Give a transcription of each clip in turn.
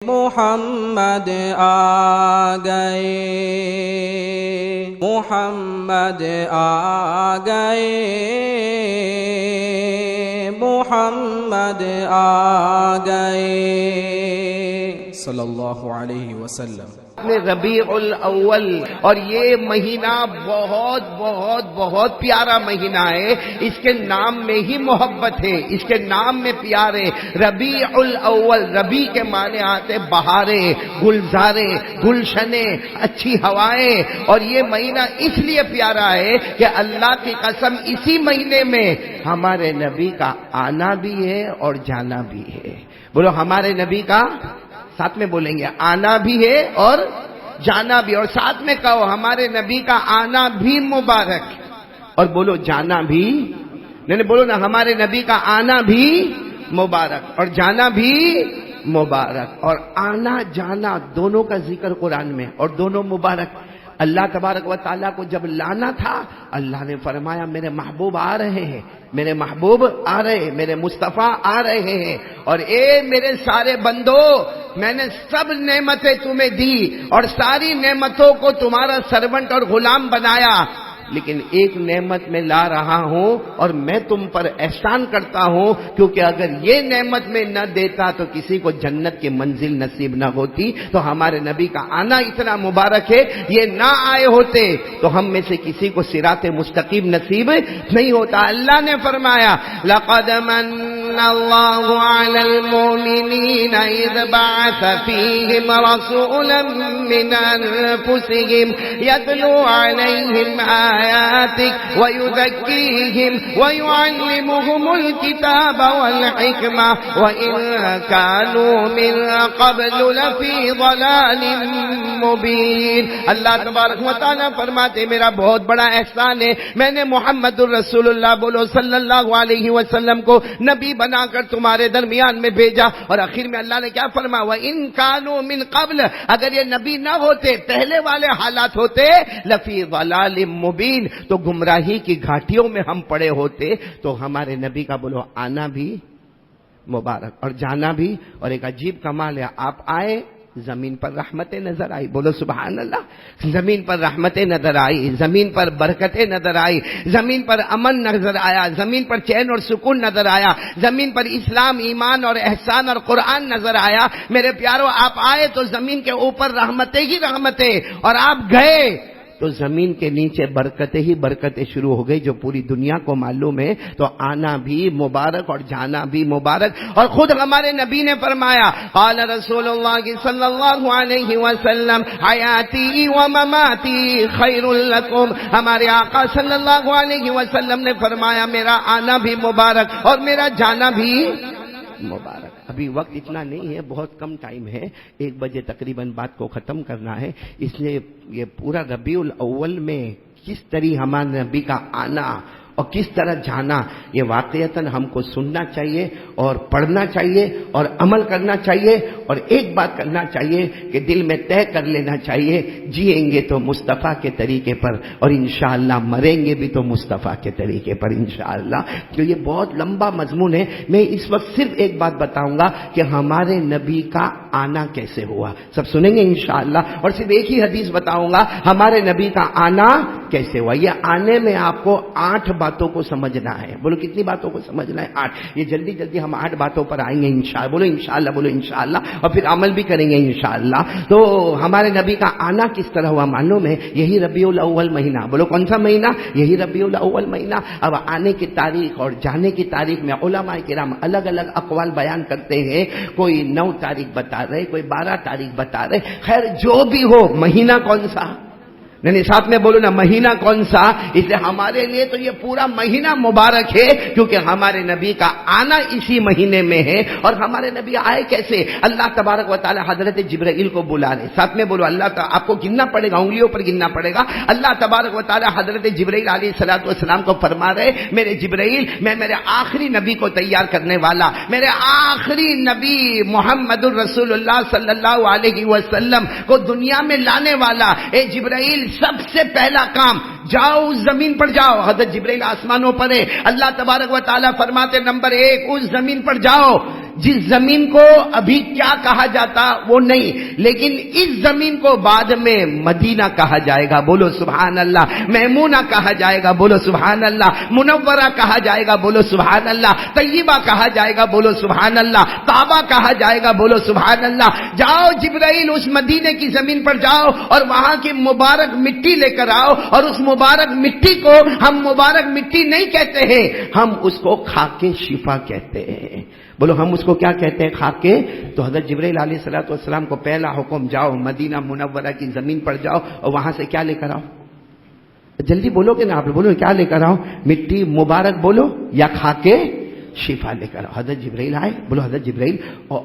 محمد آ گئے، محمد آ گئے، محمد آ گئے صلی اللہ علیہ وسلم۔ ربیع الاول، اور یہ مہینہ بہت بہت بہت پیارا مہینہ ہے، اس کے نام میں ہی محبت ہے، اس کے نام میں پیار ہے۔ ربیع الاول، ربیع کے معنی آتے بہاریں، گلزاریں، گلشنیں، اچھی ہوائیں، اور یہ مہینہ اس لیے پیارا ہے کہ اللہ کی قسم اسی مہینے میں ہمارے نبی کا آنا بھی ہے اور جانا بھی ہے۔ بولو ہمارے نبی کا، ساتھ میں بولیں گے، آنا بھی ہے اور جانا بھی، اور ساتھ میں کہو ہمارے نبی کا آنا بھی مبارک، اور بولو جانا بھی، نہیں بولو نا، ہمارے نبی کا آنا بھی مبارک اور جانا بھی مبارک۔ اور آنا جانا دونوں کا ذکر قرآن میں، اور دونوں مبارک۔ اللہ تبارک و تعالیٰ کو جب لانا تھا، اللہ نے فرمایا میرے محبوب آ رہے ہیں، میرے محبوب آ رہے ہیں، میرے مصطفیٰ آ رہے ہیں، اور اے میرے سارے بندو، میں نے سب نعمتیں تمہیں دی اور ساری نعمتوں کو تمہارا سرونٹ اور غلام بنایا، لیکن ایک نعمت میں لا رہا ہوں اور میں تم پر احسان کرتا ہوں، کیونکہ اگر یہ نعمت میں نہ دیتا تو کسی کو جنت کی منزل نصیب نہ ہوتی۔ تو ہمارے نبی کا آنا اتنا مبارک ہے، یہ نہ آئے ہوتے تو ہم میں سے کسی کو صراط مستقیم نصیب نہیں ہوتا۔ اللہ نے فرمایا لَقَدْ مَنَّ اللَّهُ عَلَى الْمُؤْمِنِينَ إِذْ بَعَثَ فِيهِمْ رَسُولًا مِّنْ أَنفُسِهِمْ يَتْلُو عَلَيْهِمْ آياتك ويزكيهم ويعلمهم الكتاب والحكمة وإن كانوا من قبل لفي ضلال مبين۔ اللہ تبارک و تعالیٰ فرماتے میرا بہت بڑا احسان ہے، میں نے محمد الرسول اللہ بولو صلی اللہ علیہ وسلم کو نبی بنا کر تمہارے درمیان میں بھیجا، اور آخر میں اللہ نے کیا فرمایا، وَإِن كَانُوا مِن قَبْلَ، اگر یہ نبی نہ ہوتے، پہلے والے حالات ہوتے، لفی ضلال مبین، تو گمراہی کی گھاٹیوں میں ہم پڑے ہوتے۔ تو ہمارے نبی کا بولو آنا بھی مبارک اور جانا بھی، اور ایک عجیب کمال ہے، آپ آئے زمین پر رحمتیں نظر آئی، بولو سبحان اللہ، زمین پر رحمتیں نظر آئی، زمین پر برکتیں نظر آئی، زمین پر امن نظر آیا، زمین پر چین اور سکون نظر آیا، زمین پر اسلام، ایمان اور احسان اور قرآن نظر آیا۔ میرے پیارو، آپ آئے تو زمین کے اوپر رحمتیں ہی رحمتیں، اور آپ گئے تو زمین کے نیچے برکتیں ہی برکتیں شروع ہو گئی، جو پوری دنیا کو معلوم ہے۔ تو آنا بھی مبارک اور جانا بھی مبارک، اور خود ہمارے نبی نے فرمایا، قال رسول اللہ صلی اللہ علیہ وسلم حیاتی و مماتی خیر لکم، ہمارے آقا صلی اللہ علیہ وسلم نے فرمایا میرا آنا بھی مبارک اور میرا جانا بھی مبارک۔ ابھی وقت اتنا نہیں ہے، بہت کم ٹائم ہے، 1 بجے تقریباً بات کو ختم کرنا ہے، اس لیے یہ پورا ربیع الاول میں کس طرح ہمارے نبی کا آنا اور کس طرح جانا، یہ واقعتاً ہم کو سننا چاہیے اور پڑھنا چاہیے اور عمل کرنا چاہیے، اور ایک بات کرنا چاہیے کہ دل میں طے کر لینا چاہیے، جئیں گے تو مصطفیٰ کے طریقے پر، اور انشاءاللہ مریں گے بھی تو مصطفیٰ کے طریقے پر انشاءاللہ۔ تو یہ بہت لمبا مضمون ہے، میں اس وقت صرف ایک بات بتاؤں گا کہ ہمارے نبی کا آنا کیسے ہوا، سب سنیں گے انشاءاللہ، اور صرف ایک ہی حدیث بتاؤں گا ہمارے نبی کا آنا کیسے ہوا۔ یہ آنے میں آپ کو 8 باتوں کو سمجھنا ہے، بولو کتنی باتوں کو سمجھنا ہے، 8۔ یہ جلدی جلدی ہم 8 باتوں پر آئیں گے انشاءاللہ، بولو انشاءاللہ، بولو انشاءاللہ، اور پھر عمل بھی کریں گے انشاءاللہ۔ تو ہمارے نبی کا آنا کس طرح ہوا معلوم ہے، یہی ربیع الاول مہینہ، بولو کون سا مہینہ، یہی ربیع الاول مہینہ۔ اب آنے کی تاریخ اور جانے کی تاریخ میں علماء کرام الگ الگ اقوال بیان کرتے ہیں، کوئی 9 تاریخ بتا رہے، کوئی 12 تاریخ بتا رہے، خیر جو بھی ہو، مہینہ کون سا، نہیں ساتھ میں بولو نا، مہینہ کون سا، اس لیے ہمارے لیے تو یہ پورا مہینہ مبارک ہے، کیونکہ ہمارے نبی کا آنا اسی مہینے میں ہے۔ اور ہمارے نبی آئے کیسے، اللہ تبارک و تعالی حضرت جبرائیل کو بلا رہے، ساتھ میں بولو اللہ تعالی، آپ کو گننا پڑے گا، انگلیوں پر گننا پڑے گا، اللہ تبارک و تعالی حضرت جبرائیل علیہ الصلوۃ والسلام کو فرما رہے، میرے جبرائیل، میں میرے آخری نبی کو تیار کرنے والا، میرے آخری نبی محمد الرسول اللہ صلی اللہ علیہ وسلم کو دنیا میں لانے والا، اے جبرائیل سب سے پہلا کام جاؤ اس زمین پر جاؤ، حضرت جبرائیل آسمانوں پر ہے، اللہ تبارک و تعالیٰ فرماتے نمبر 1 اس زمین پر جاؤ جس زمین کو ابھی کیا کہا جاتا وہ نہیں، لیکن اس زمین کو بعد میں مدینہ کہا جائے گا، بولو سبحان اللہ، میمونہ کہا جائے گا، بولو سبحان اللہ، منورہ کہا جائے گا، بولو سبحان اللہ، طیبہ کہا جائے گا، بولو سبحان اللہ، کعبہ کہا جائے گا، بولو سبحان اللہ۔ جاؤ جبرائیل اس مدینے کی زمین پر جاؤ اور وہاں کی مبارک مٹی لے کر آؤ، اور اس مبارک مٹی کو ہم مبارک مٹی نہیں کہتے ہیں، ہم اس کو خاک شفا کہتے ہیں، بولو ہم اس کو کیا کہتے ہیں؟ خاک کے۔ تو حضرت جبرائیل علیہ الصلوۃ والسلام کو پہلا حکم، جاؤ مدینہ منورہ کی زمین پر جاؤ اور وہاں سے کیا لے کر آؤ؟ جلدی بولو گے نا آپ، بولو کیا لے کر آؤ؟ مٹی مبارک بولو یا خاک شفا لے کر آؤ۔ حضرت جبرائیل آئے، بولو حضرت جبرائیل، اور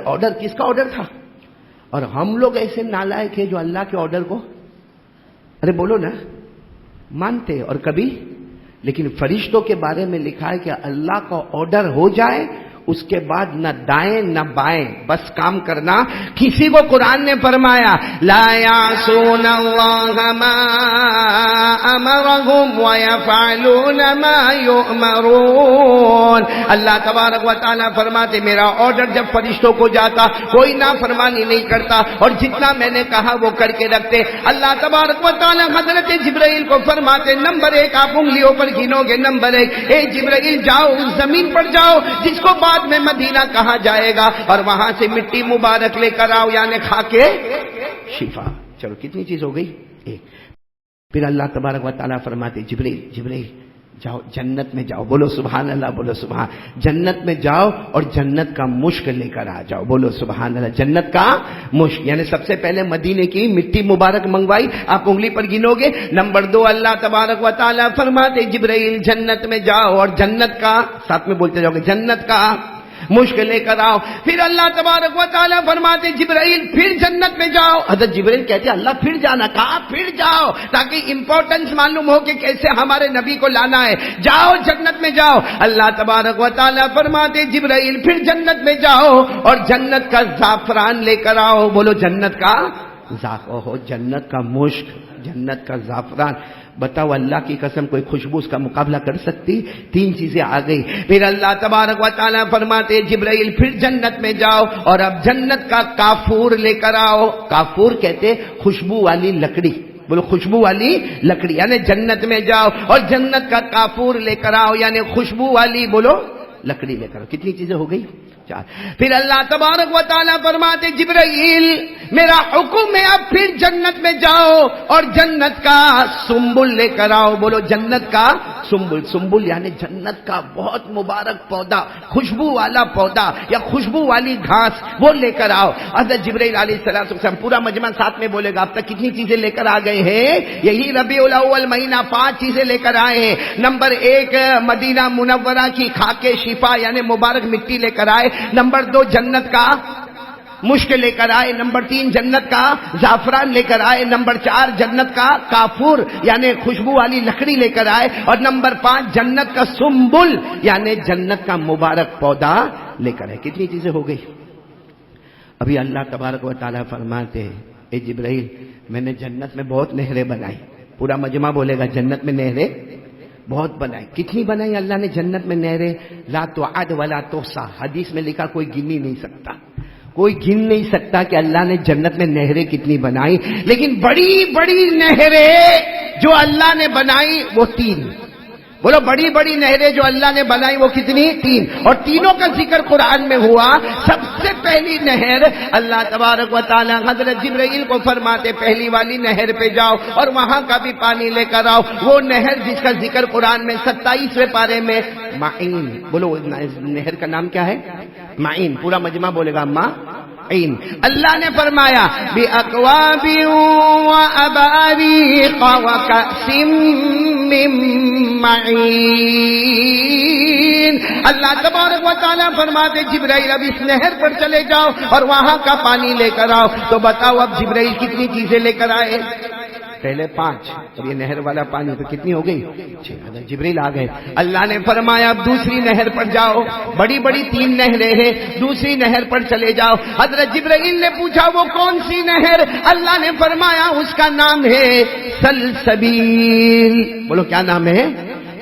آرڈر کس کا آرڈر تھا؟ اور ہم لوگ ایسے نالائق ہیں جو اللہ کے آرڈر کو، ارے بولو نا، مانتے اور کبھی، لیکن فرشتوں کے بارے میں لکھا ہے کہ اللہ کا آرڈر ہو جائے اس کے بعد نہ دائیں نہ بائیں، بس کام کرنا۔ کسی کو قرآن نے فرمایا لا یعصون اللہ ما امرهم ویفعلون ما یؤمرون۔ اللہ تبارک و تعالیٰ فرماتے میرا آرڈر جب فرشتوں کو جاتا کوئی نافرمانی نہیں کرتا، اور جتنا میں نے کہا وہ کر کے رکھتے۔ اللہ تبارک و تعالیٰ حضرت جبرائیل کو فرماتے نمبر 1 آپ انگلیوں پر گنو گے، نمبر 1 اے جبرائیل جاؤ اس زمین پر جاؤ جس کو بعد میں مدینہ کہا جائے گا، اور وہاں سے مٹی مبارک لے کر آؤ، یعنی خاک شفا۔ چلو کتنی چیز ہو گئی؟ ایک۔ پھر اللہ تبارک و تعالیٰ فرماتے جبرائیل جاؤ جنت میں جاؤ، بولو سبحان اللہ، بولو سبحان، جنت میں جاؤ اور جنت کا مشک لے کر آ جاؤ، بولو سبحان اللہ، جنت کا مشک، یعنی سب سے پہلے مدینے کی مٹی مبارک منگوائی، آپ انگلی پر گنو گے۔ نمبر 2 اللہ تبارک و تعالیٰ فرماتے جبرائیل جنت میں جاؤ اور جنت کا، ساتھ میں بولتے جاؤ گے، جنت کا مشک لے کر آؤ۔ پھر اللہ تبارک و تعالیٰ فرماتے جبرائیل پھر جنت میں جاؤ۔ حضرت جبرائیل کہتے اللہ پھر جانا، کہا پھر جاؤ تاکہ امپورٹنس معلوم ہو کہ کیسے ہمارے نبی کو لانا ہے، جاؤ جنت میں جاؤ۔ اللہ تبارک و تعالیٰ فرماتے جبرائیل پھر جنت میں جاؤ اور جنت کا زعفران لے کر آؤ، بولو جنت کا جنت کا مشک، جنت کا زعفران۔ بتاؤ اللہ کی قسم کوئی خوشبو اس کا مقابلہ کر سکتی؟ 3 چیزیں آ گئی۔ پھر اللہ تبارک و تعالیٰ فرماتے جبرائیل پھر جنت میں جاؤ اور اب جنت کا کافور لے کر آؤ۔ کافور کہتے خوشبو والی لکڑی، بولو خوشبو والی لکڑی، یعنی جنت میں جاؤ اور جنت کا کافور لے کر آؤ، یعنی خوشبو والی بولو لکڑی لے کر آؤ۔ کتنی چیزیں ہو گئی؟ 4۔ پھر اللہ تبارک و تعالیٰ فرماتے جبرائیل میرا حکم ہے اب پھر جنت میں جاؤ اور جنت کا سنبل لے کر آؤ، بولو جنت کا سنبل۔ سنبل یعنی جنت کا بہت مبارک پودا، خوشبو والا پودا یا خوشبو والی گھاس، وہ لے کر آؤ۔ حضرت جبرائیل علیہ السلام، پورا مجمع ساتھ میں بولے گا اب تک کتنی چیزیں لے کر آ گئے ہیں؟ یہی ربیع الاول مہینہ 5 چیزیں لے کر آئے ہیں۔ نمبر 1 مدینہ منورہ کی خاک شفا یعنی مبارک مٹی لے کر آئے۔ نمبر 2 جنت کا مشک لے کر آئے۔ نمبر 3 جنت کا زعفران لے کر آئے۔ نمبر 4 جنت کا کافور یعنی خوشبو والی لکڑی لے کر آئے، اور نمبر 5 جنت کا سنبل یعنی جنت کا مبارک پودا لے کر آئے۔ کتنی چیزیں ہو گئی؟ ابھی اللہ تبارک و تعالیٰ فرماتے ہیں اے جبرائیل میں نے جنت میں بہت نہریں بنائی۔ پورا مجمع بولے گا جنت میں نہریں بہت بنائی۔ کتنی بنائی اللہ نے جنت میں نہریں؟ لا تعد ولا تحصى، حدیث میں لکھا کوئی گن ہی نہیں سکتا، کوئی گن نہیں سکتا کہ اللہ نے جنت میں نہریں کتنی بنائی۔ لیکن بڑی بڑی نہریں جو اللہ نے بنائی وہ 3، بولو بڑی بڑی نہریں جو اللہ نے بنائی وہ کتنی؟ 3، اور تینوں کا ذکر قرآن میں ہوا۔ سب سے پہلی نہر اللہ تبارک و تعالیٰ حضرت جبرائیل کو فرماتے پہلی والی نہر پہ جاؤ اور وہاں کا بھی پانی لے کر آؤ۔ وہ نہر جس کا ذکر قرآن میں 27ویں پارے میں معین، بولو نہر کا نام کیا ہے؟ معین۔ پورا مجمع بولے گا معین۔ اللہ نے فرمایا بِأَكْوَابٍ وَأَبَارِيقَ وَكَأْسٍ مِّن معین۔ اللہ تبارک و تعالیٰ فرماتے جبرائیل اب اس نہر پر چلے جاؤ اور وہاں کا پانی لے کر آؤ۔ تو بتاؤ اب جبرائیل کتنی چیزیں لے کر آئے؟ پہلے 5، اور یہ نہر والا پانی تو کتنی ہو گئی؟ 6۔ جبرائیل آ گئے۔ اللہ نے فرمایا اب دوسری نہر پر جاؤ، بڑی بڑی 3 نہریں ہیں، دوسری نہر پر چلے جاؤ۔ حضرت جبرائیل نے پوچھا وہ کون سی نہر؟ اللہ نے فرمایا اس کا نام ہے سلسبیل، بولو کیا نام ہے؟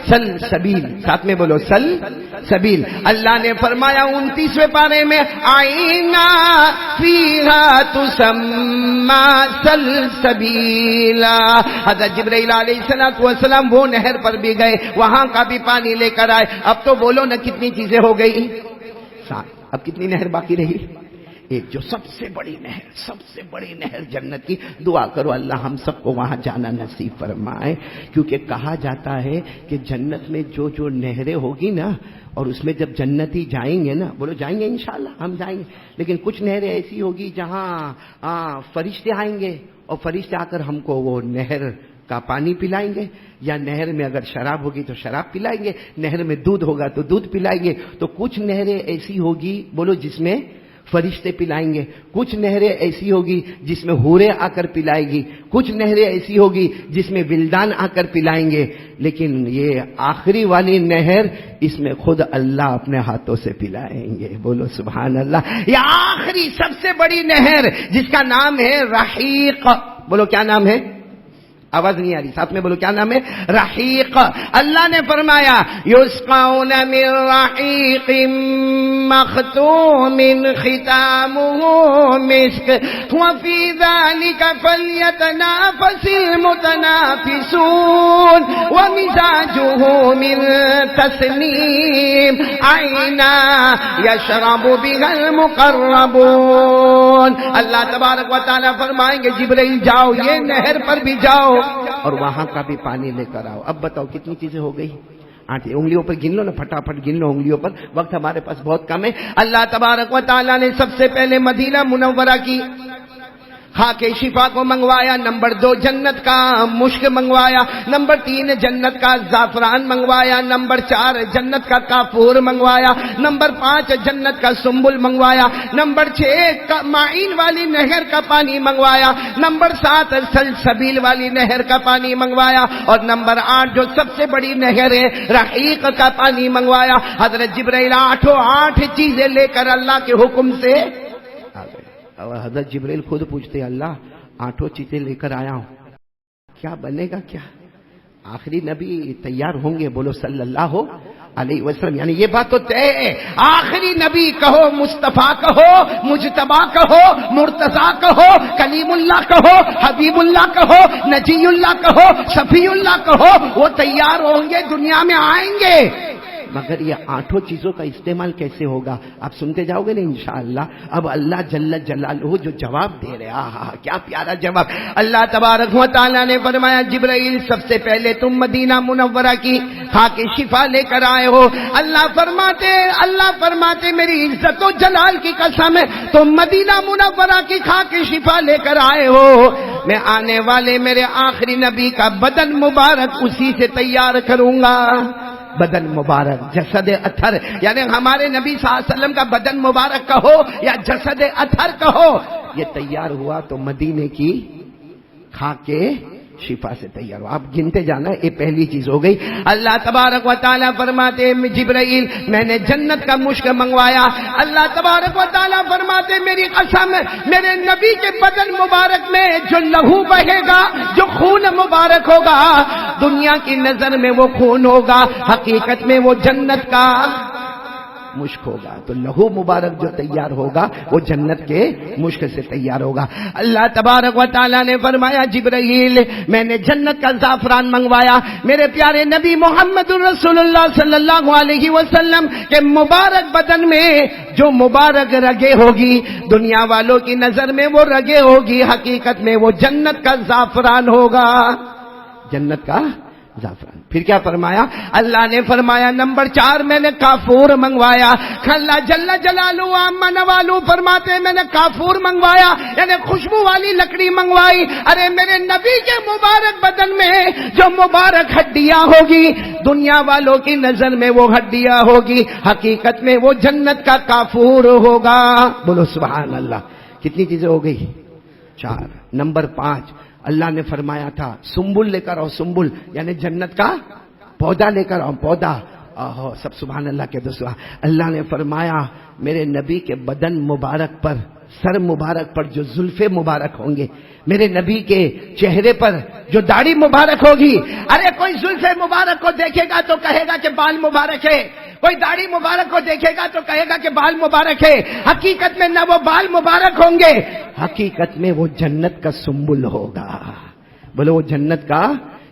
سل سبیل، ساتھ میں بولو سل سبیل. اللہ نے فرمایا 29ویں پارے میں آئینا فیہا تسمى سل سبیلا. حضرت جبرائیل علیہ السلام وہ نہر پر بھی گئے، وہاں کا بھی پانی لے کر آئے. اب تو بولو نا کتنی چیزیں ہو گئی؟ 7. اب کتنی نہر باقی رہی؟ ایک، جو سب سے بڑی نہر، سب سے بڑی نہر جنت کی. دعا کرو اللہ ہم سب کو وہاں جانا نصیب فرمائے، کیونکہ کہا جاتا ہے کہ جنت میں جو جو نہریں ہوگی نا، اور اس میں جب جنتی جائیں گے نا، بولو جائیں گے انشاءاللہ ہم جائیں گے، لیکن کچھ نہریں ایسی ہوگی جہاں فرشتے آئیں گے اور فرشتے آ کر ہم کو وہ نہر کا پانی پلائیں گے، یا نہر میں اگر شراب ہوگی تو شراب پلائیں گے، نہر میں دودھ ہوگا تو دودھ پلائیں گے. تو کچھ نہریں ایسی ہوگی بولو جس میں فرشتے پلائیں گے، کچھ نہریں ایسی ہوگی جس میں حوریں آ کر پلائے گی، کچھ نہریں ایسی ہوگی جس میں ولدان آ کر پلائیں گے. لیکن یہ آخری والی نہر، اس میں خود اللہ اپنے ہاتھوں سے پلائیں گے. بولو سبحان اللہ. یہ آخری سب سے بڑی نہر جس کا نام ہے رحیق. بولو کیا نام ہے؟ آواز نہیں آ رہی، ساتھ میں بولو کیا نام ہے؟ رحیق. اللہ نے فرمایا یسقون من رحیق مختوم ختامه مسک وفی ذلک فلیتنافس المتنافسون ومزاجه من تسنیم عینا یشرب بها المقربون. اللہ تبارک و تعالیٰ فرمائیں گے جبرائیل جاؤ یہ نہر پر بھی جاؤ اور وہاں کا بھی پانی لے کر آؤ. اب بتاؤ کتنی چیزیں ہو گئی؟ 8. انگلیوں پر گن لو نا، پھٹافٹ گن لو انگلیوں پر، وقت ہمارے پاس بہت کم ہے. اللہ تبارک و تعالیٰ نے سب سے پہلے مدینہ منورہ کی خاک شفا کو منگوایا. نمبر 2 جنت کا مشک منگوایا. نمبر 3 جنت کا زعفران منگوایا. نمبر 4 جنت کا کافور منگوایا. نمبر 5 جنت کا سنبل منگوایا. نمبر 6 معین والی نہر کا پانی منگوایا. نمبر 7 سلسبیل والی نہر کا پانی منگوایا. اور نمبر 8 جو سب سے بڑی نہر ہے رحیق کا پانی منگوایا. حضرت جبرائیل 8 چیزیں لے کر اللہ کے حکم سے آ گئے. اور حضرت جبرائیل خود پوچھتے اللہ 8 چیزیں لے کر آیا ہوں، کیا بنے گا؟ کیا آخری نبی تیار ہوں گے؟ بولو صلی اللہ علیہ وسلم. یعنی یہ بات تو طے ہے، آخری نبی کہو، مصطفیٰ کہو، مجتبیٰ کہو، مرتضیٰ کہو، کلیم اللہ کہو، حبیب اللہ کہو، نجی اللہ کہو، شفیع اللہ کہو، وہ تیار ہوں گے، دنیا میں آئیں گے. مگر یہ 8 چیزوں کا استعمال کیسے ہوگا آپ سنتے جاؤ گے نا انشاءاللہ. اب اللہ جل جلالہ جو جواب دے رہے، کیا پیارا جواب. اللہ تبارک و تعالیٰ نے فرمایا جبرائیل سب سے پہلے تم مدینہ منورہ کی خاک شفا لے کر آئے ہو. اللہ فرماتے میری عزت و جلال کی قسم ہے تم مدینہ منورہ کی خاک شفا لے کر آئے ہو. میں آنے والے میرے آخری نبی کا بدن مبارک اسی سے تیار کروں گا. بدن مبارک، جسد اطہر، یعنی ہمارے نبی صلی اللہ علیہ وسلم کا بدن مبارک کہو یا جسد اطہر کہو، یہ تیار ہوا تو مدینے کی خاک شفا سے تیار ہو. آپ گنتے جانا، یہ پہلی چیز ہو گئی. اللہ تبارک و تعالیٰ فرماتے جبرائیل میں نے جنت کا مشک منگوایا. اللہ تبارک و تعالیٰ فرماتے میری قسم میرے نبی کے بدن مبارک میں جو لہو بہے گا، جو خون مبارک ہوگا، دنیا کی نظر میں وہ خون ہوگا، حقیقت میں وہ جنت کا مشک ہوگا. تو لہو مبارک جو تیار ہوگا وہ جنت کے مشک سے تیار ہوگا. اللہ تبارک و تعالیٰ نے فرمایا جبرائیل میں نے جنت کا زعفران منگوایا. میرے پیارے نبی محمد رسول اللہ صلی اللہ علیہ وسلم کے مبارک بدن میں جو مبارک رگیں ہوگی، دنیا والوں کی نظر میں وہ رگیں ہوگی، حقیقت میں وہ جنت کا زعفران ہوگا. جنت کا زعفران. پھر کیا فرمایا؟ اللہ نے فرمایا نمبر 4 میں نے کافور منگوایا. اللہ جل جلالہ عما نوالو فرماتے میں نے کافور منگوایا، یعنی خوشبو والی لکڑی منگوائی. ارے میرے نبی کے مبارک بدن میں جو مبارک ہڈیاں ہوگی، دنیا والوں کی نظر میں وہ ہڈیاں ہوگی، حقیقت میں وہ جنت کا کافور ہوگا. بولو سبحان اللہ. کتنی چیزیں ہو گئی؟ 4. نمبر 5 اللہ نے فرمایا تھا سنبل لے کر آؤ. سنبل یعنی جنت کا پودا لے کر آؤ. پودا سب سبحان اللہ کے دوستو. اللہ نے فرمایا میرے نبی کے بدن مبارک پر سر مبارک پر جو زلفے مبارک ہوں گے، میرے نبی کے چہرے پر جو داڑھی مبارک ہوگی، ارے کوئی زلفے مبارک کو دیکھے گا تو کہے گا کہ بال مبارک ہے، کوئی داڑھی مبارک کو دیکھے گا تو کہے گا کہ بال مبارک ہے۔ حقیقت میں نہ وہ بال مبارک ہوں گے، حقیقت میں وہ جنت کا سنبل ہوگا۔ بولو وہ جنت کا۔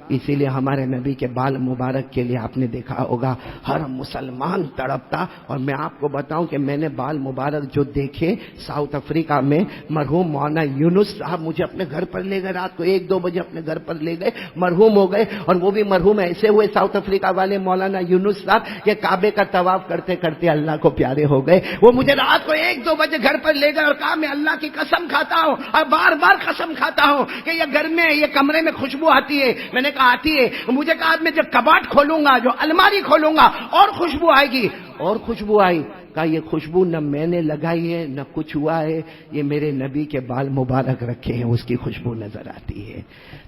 اسی لیے ہمارے نبی کے بال مبارک کے لیے آپ نے دیکھا ہوگا ہر مسلمان تڑپتا۔ اور میں آپ کو بتاؤں کہ میں نے بال مبارک جو دیکھے ساؤتھ افریقہ میں، مرحوم مولانا یونس صاحب مجھے اپنے گھر پر لے گئے، رات کو 1-2 بجے اپنے گھر پر لے گئے، مرحوم ہو گئے۔ اور وہ بھی مرحوم ایسے ہوئے ساؤتھ افریقہ والے مولانا یونس صاحب کہ کعبے کا طواف کرتے کرتے اللہ کو پیارے ہو گئے۔ وہ مجھے رات کو 1-2 بجے گھر پر لے گئے اور کہا میں اللہ کی قسم کھاتا ہوں اور بار بار قسم کھاتا ہوں کہ یہ گھر میں، یہ کمرے میں خوشبو آتی ہے۔ میں نے کہا آتی ہے، مجھے کہا میں جب کباٹ کھولوں گا، جو الماری کھولوں گا اور خوشبو آئے گی، اور خوشبو آئی۔ کہا یہ خوشبو نہ میں نے لگائی ہے نہ کچھ ہوا ہے، یہ میرے نبی کے بال مبارک رکھے ہیں، اس کی خوشبو نظر آتی ہے۔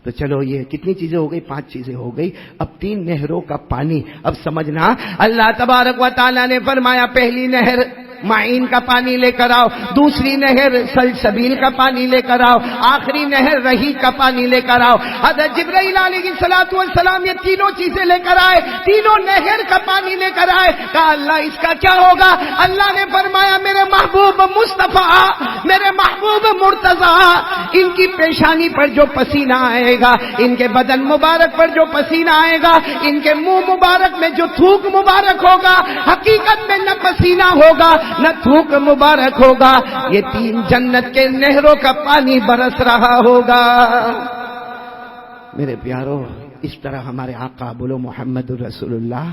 تو چلو یہ کتنی چیزیں ہو گئی؟ 5 چیزیں ہو گئی۔ اب 3 نہروں کا پانی اب سمجھنا۔ اللہ تبارک و تعالی نے فرمایا پہلی نہر معین کا پانی لے کر آؤ، دوسری نہر سلسبیل کا پانی لے کر آؤ، آخری نہر رہی کا پانی لے کر آؤ۔ حضرت جبرائیل علیہ السلام یہ تینوں چیزیں لے کر آئے، تینوں نہر کا پانی لے کر آئے۔ کہا اللہ اس کا کیا ہوگا؟ اللہ نے فرمایا میرے محبوب مصطفیٰ، میرے محبوب مرتضیٰ، ان کی پیشانی پر جو پسینہ آئے گا، ان کے بدن مبارک پر جو پسینہ آئے گا، ان کے منہ مبارک میں جو تھوک مبارک ہوگا، حقیقت میں نہ پسینہ ہوگا نہ تھوک مبارک ہوگا، یہ 3 جنت کے نہروں کا پانی برس رہا ہوگا۔ میرے پیارو، اس طرح ہمارے آقا، بولو محمد الرسول اللہ۔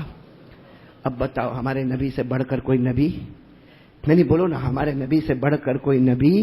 اب بتاؤ ہمارے نبی سے بڑھ کر کوئی نبی؟ نہیں بولو نا، ہمارے نبی سے بڑھ کر کوئی نبی